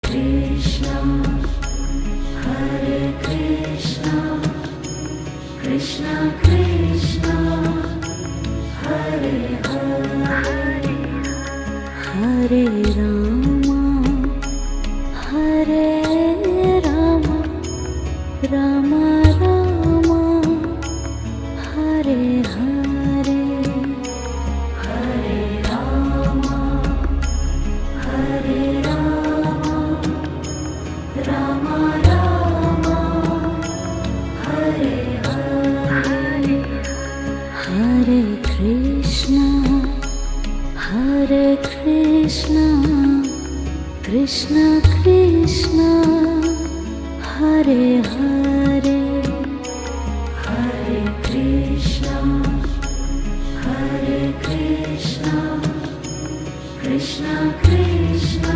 Krishna, Hare Krishna, Krishna Krishna, Hare Hare, Hare Rama, Hare Rama, Rama Rama, Hare Hare, Hare Rama, Hare Rama, Rama Rama, Hare Hare, Hare Krishna, Hare Krishna, Krishna Krishna, Hare Hare, Hare Krishna, Hare Krishna, Krishna Krishna,